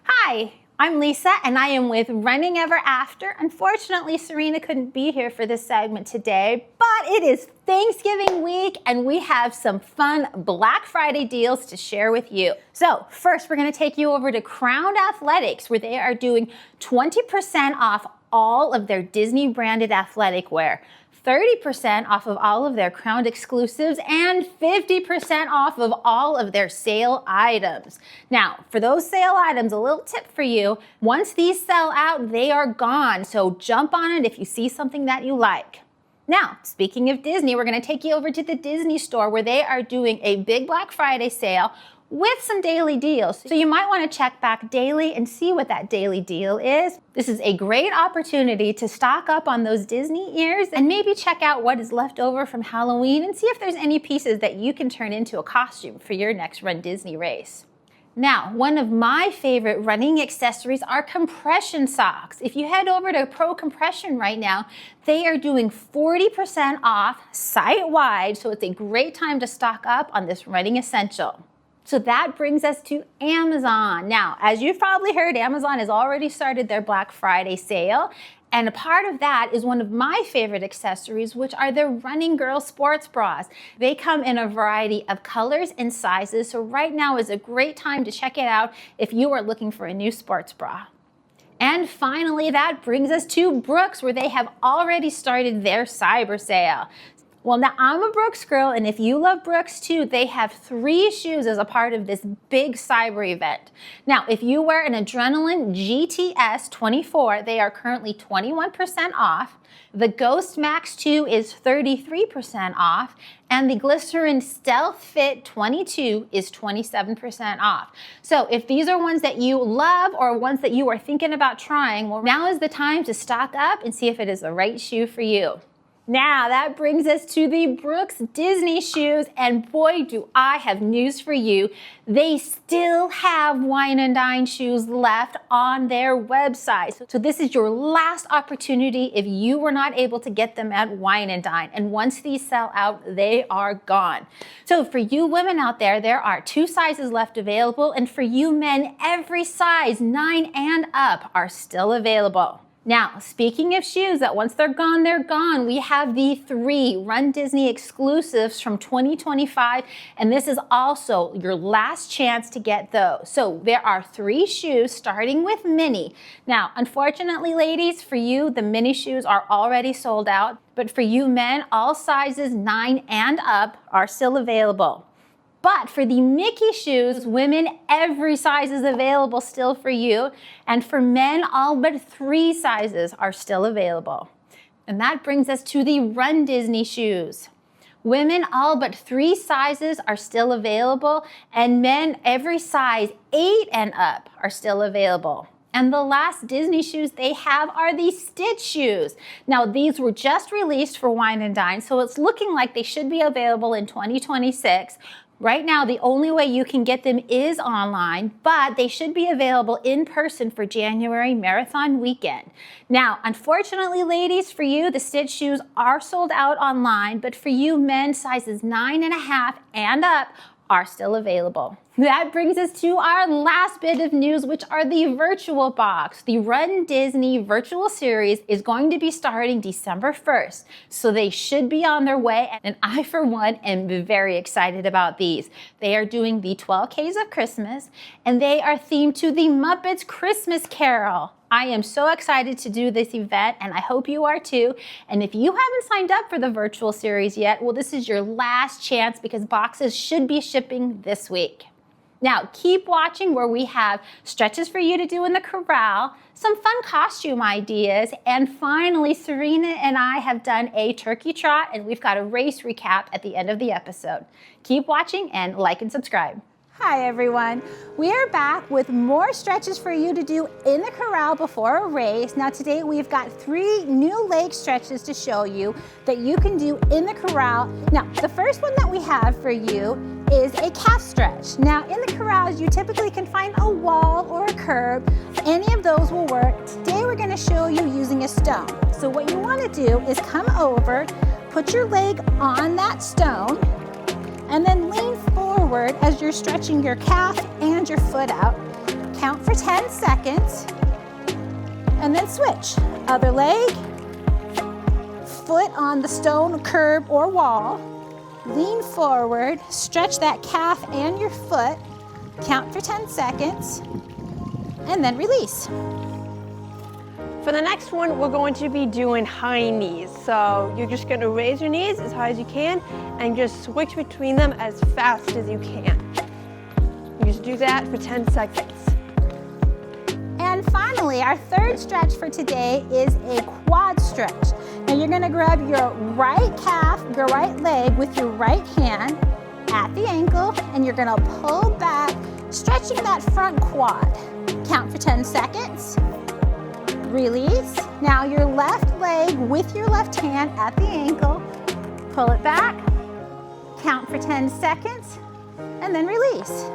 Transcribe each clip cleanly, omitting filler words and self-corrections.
Hi, I'm Lisa and I am with Running Ever After. Unfortunately, Serena couldn't be here for this segment today, but it is Thanksgiving week and we have some fun Black Friday deals to share with you. So first, we're going to take you over to Crown Athletics where they are doing 20% off all of their Disney branded athletic wear, 30% off of all of their Crown exclusives, and 50% off of all of their sale items. Now, for those sale items, a little tip for you. Once these sell out, they are gone. So jump on it if you see something that you like. Now, speaking of Disney, we're going to take you over to the Disney store where they are doing a big Black Friday sale with some daily deals. So you might want to check back daily and see what that daily deal is. This is a great opportunity to stock up on those Disney ears and maybe check out what is left over from Halloween and see if there's any pieces that you can turn into a costume for your next Run Disney race. Now, one of my favorite running accessories are compression socks. If you head over to Pro Compression right now, they are doing 40% off site-wide, so it's a great time to stock up on this running essential. So that brings us to Amazon. Now, as you've probably heard, Amazon has already started their Black Friday sale. And a part of that is one of my favorite accessories, which are their Running Girl sports bras. They come in a variety of colors and sizes. So right now is a great time to check it out if you are looking for a new sports bra. And finally, that brings us to Brooks, where they have already started their cyber sale. Well, now I'm a Brooks girl, and if you love Brooks too, they have 3 shoes as a part of this big cyber event. Now, if you wear an Adrenaline GTS 24, they are currently 21% off. The Ghost Max 2 is 33% off, and the Glycerin Stealth Fit 22 is 27% off. So if these are ones that you love or ones that you are thinking about trying, well, now is the time to stock up and see if it is the right shoe for you. Now that brings us to the Brooks Disney shoes, and boy do I have news for you. They still have Wine and Dine shoes left on their website. So this is your last opportunity if you were not able to get them at Wine and Dine. And once these sell out, they are gone. So for you women out there, there are 2 sizes left available, and for you men, every size 9 and up are still available. Now, speaking of shoes that once they're gone, we have the 3 Run Disney exclusives from 2025, and this is also your last chance to get those. So there are 3 shoes starting with Minnie. Now, unfortunately, ladies, for you, the Minnie shoes are already sold out, but for you men, all sizes 9 and up are still available. But for the Mickey shoes, women, every size is available still for you. And for men, all but 3 sizes are still available. And that brings us to the Run Disney shoes. Women, all but 3 sizes are still available. And men, every size 8 and up are still available. And the last Disney shoes they have are the Stitch shoes. Now, these were just released for Wine and Dine, so it's looking like they should be available in 2026. Right now, the only way you can get them is online, but they should be available in person for January Marathon weekend. Now, unfortunately, ladies, for you, the Stitch shoes are sold out online, but for you men, sizes 9.5 and up are still available. That brings us to our last bit of news, which are the virtual box. The Run Disney virtual series is going to be starting December 1st, so they should be on their way, and I, for one, am very excited about these. They are doing the 12 Ks of Christmas, and they are themed to the Muppets Christmas Carol. I am so excited to do this event, and I hope you are too. And if you haven't signed up for the virtual series yet, well, this is your last chance because boxes should be shipping this week. Now, keep watching where we have stretches for you to do in the Corral, some fun costume ideas, and finally, Serena and I have done a turkey trot, and we've got a race recap at the end of the episode. Keep watching and like and subscribe. Hi everyone, we are back with more stretches for you to do in the Corral before a race. Now today we've got 3 new leg stretches to show you that you can do in the Corral. Now the first one that we have for you is a calf stretch. Now in the Corrals you typically can find a wall or a curb. Any of those will work. Today we're going to show you using a stone. So what you want to do is come over, put your leg on that stone, you're stretching your calf and your foot out. Count for 10 seconds, and then switch. Other leg, foot on the stone curb or wall. Lean forward, stretch that calf and your foot. Count for 10 seconds, and then release. For the next one, we're going to be doing high knees. So you're just going to raise your knees as high as you can and just switch between them as fast as you can. You just do that for 10 seconds. And finally, our third stretch for today is a quad stretch. Now you're going to grab your right calf, your right leg with your right hand at the ankle, and you're going to pull back, stretching that front quad. Count for 10 seconds. Release. Now your left leg with your left hand at the ankle, pull it back, count for 10 seconds, and then release.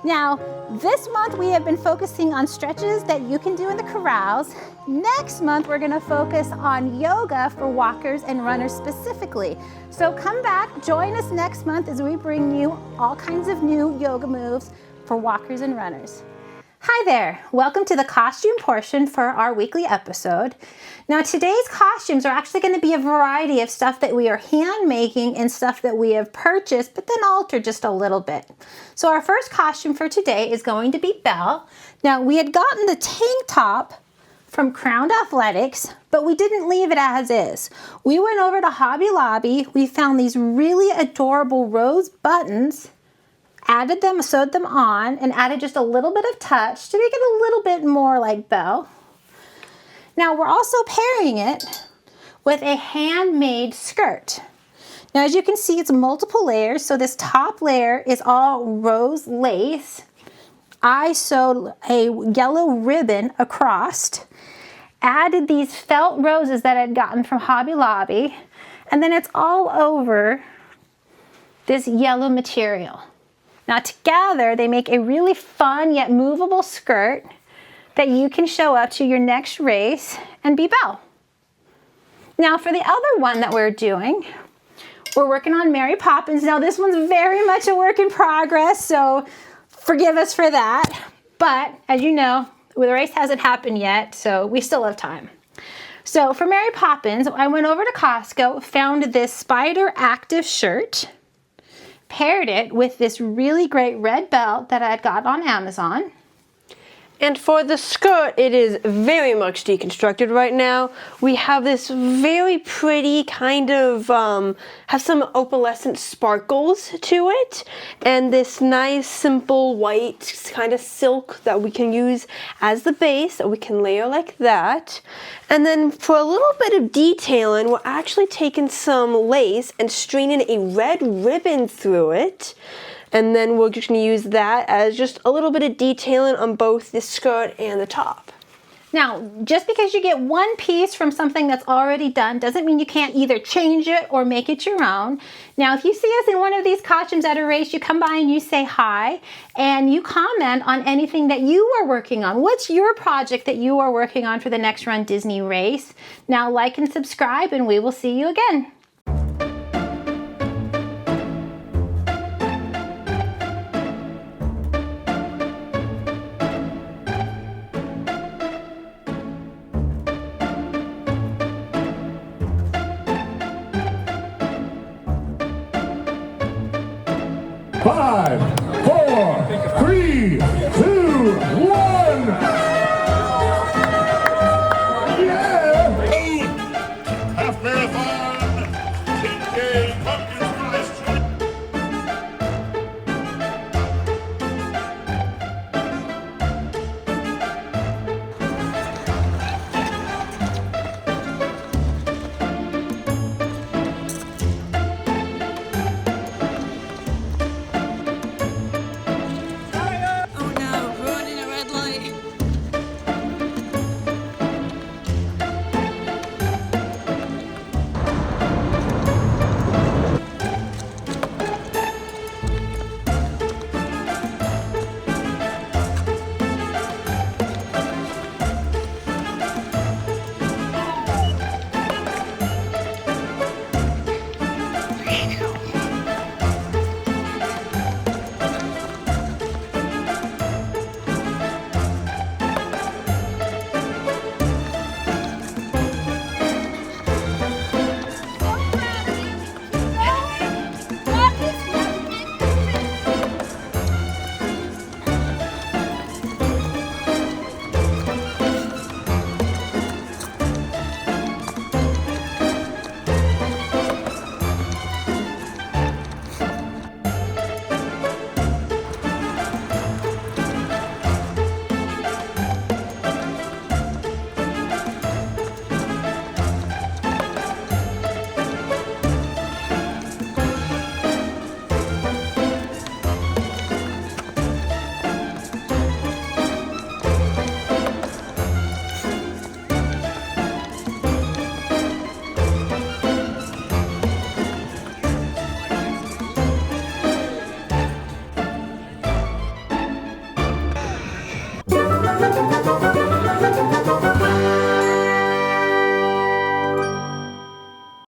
Now, this month we have been focusing on stretches that you can do in the corrals. Next month we're going to focus on yoga for walkers and runners specifically. So come back, join us next month as we bring you all kinds of new yoga moves for walkers and runners. Hi there, welcome to the costume portion for our weekly episode. Now today's costumes are actually going to be a variety of stuff that we are hand making and stuff that we have purchased but then altered just a little bit. So our first costume for today is going to be Belle. Now we had gotten the tank top from Crown Athletics, but we didn't leave it as is. We went over to Hobby Lobby, we found these really adorable rose buttons, added them, sewed them on, and added just a little bit of touch to make it a little bit more like Belle. Now we're also pairing it with a handmade skirt. Now as you can see, it's multiple layers. So this top layer is all rose lace. I sewed a yellow ribbon across, added these felt roses that I'd gotten from Hobby Lobby, and then it's all over this yellow material. Now together, they make a really fun yet movable skirt that you can show up to your next race and be Belle. Now for the other one that we're doing, we're working on Mary Poppins. Now this one's very much a work in progress, so forgive us for that. But as you know, the race hasn't happened yet, so we still have time. So for Mary Poppins, I went over to Costco, found this Spider Active shirt, paired it with this really great red belt that I had got on Amazon. And for the skirt, it is very much deconstructed right now. We have this very pretty kind of, has some opalescent sparkles to it, and this nice simple white kind of silk that we can use as the base that we can layer like that. And then for a little bit of detailing, we're actually taking some lace and stringing a red ribbon through it. And then we're just going to use that as just a little bit of detailing on both the skirt and the top. Now, just because you get one piece from something that's already done doesn't mean you can't either change it or make it your own. Now, if you see us in one of these costumes at a race, you come by and you say hi, and you comment on anything that you are working on. What's your project that you are working on for the next RunDisney race? Now, like and subscribe, and we will see you again. Five, four, three,